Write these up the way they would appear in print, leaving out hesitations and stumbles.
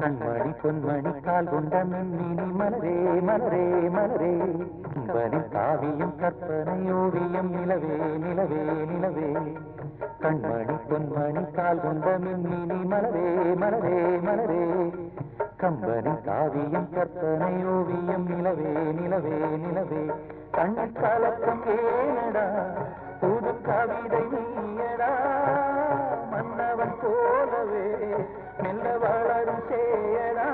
கண்மணி பொன்மணி கால் கொண்ட மின்மினி மலரே மலரே மலரே கம்பனி காவியம் கற்பனை ஓவியம் நிலவே நிலவே நிலவே கண்மணி பொன்மணி கால் கொண்ட மின்மினி மலரே மலரே மலரே கம்பனி காவியம் கற்பனை ஓவியம் நிலவே நிலவே நிலவே கண்ணில் கலக்கம் ஏனடா புது கவிதை நீயடா மன்னவன் போலவே மெல்ல வளரும் சேயடா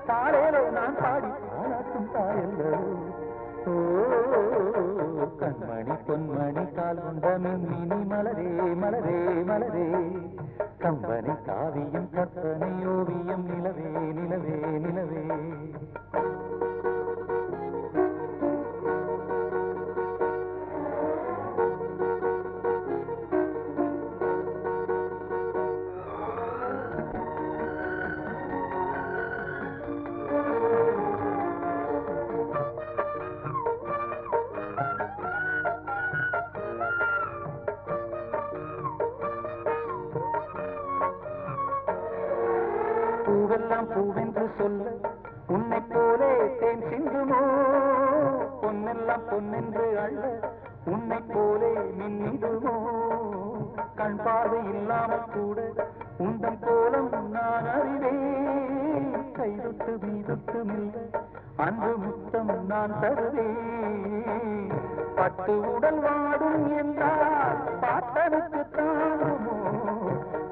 தாரேலோ நான் பாடி பாராட்டும் தாயல்லோ ஓ கண்மணி பொன்மணி கால் கொண்ட மின்மினி மலரே மலரே மலரே கம்பனி காவியம் கற்பனை ஓவியம் நிலவே நிலவே நிலவே பூவெல்லாம் பூவென்று சொல்ல உன்னை போலே தேன் சிந்துமோ பொன்னெல்லாம் பொன்னென்று அள்ள உன்னை போலே மின்னிடுமோ கண் பார்வை இல்லாமல் கூட உந்தன் கோலம் நான் அறிவேன் கைதொட்டு மீதொட்டு மில்ல அன்பு முத்தம் நான் தருவேன் பட்டு உடல் வாடும் என்றால் பாட்டனுக்கு தாங்குமோ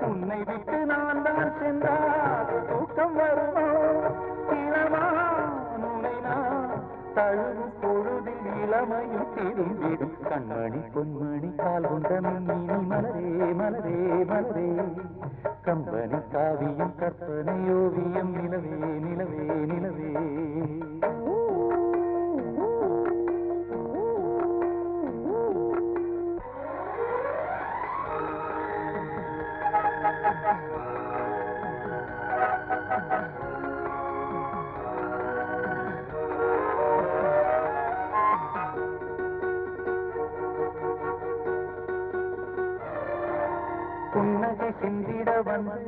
உன்னை விட்டு நான் தான் சென்றால் தூக்கம் வருமோ இளமானுனை நான் தழுவும் பொழுதில் இளமையும் திரும்பிடும் கண்மணி பொன்மணி கால் கொண்ட மின்மினி மலரே மலரே மலரே கம்பனி காவியம் கற்பனை ஓவியம் நிலவே நிலவே நிலவே புன்னகை சென்றிட வந்து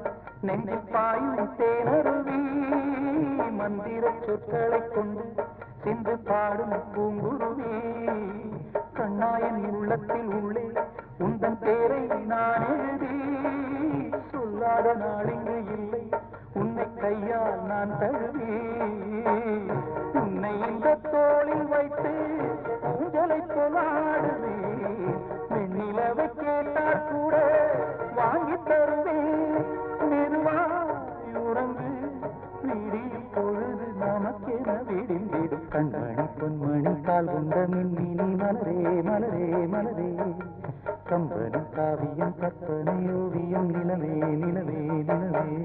நெஞ்சில் பாயும் தேனருவி மந்திர சொற்களை கொண்டு சென்று பாடும் பூங்குருவி கண்ணாயன் உள்ளத்தில் உள்ளே உந்தன் பேரை நான் எழுதி சொல்லாத நாளிங்கு இல்லை உன்னை கையால் நான் தழுவி உன்னை இந்த தோளில் வைத்து ஊஞ்சலை போலாடுவே வெண்ணிலவை கேட்டால் கூட வாங்கி தருவேன் மெதுவாய் உறங்கு விடியும் பொழுது நமக்கென விடிந்திடும் கண்மணி பொன்மணி கால் கொண்ட மின்மினி மலரே மலரே மலரே கம்பனி காவியம் கற்பனை ஓவியம் நிலவே நிலவே நிலவே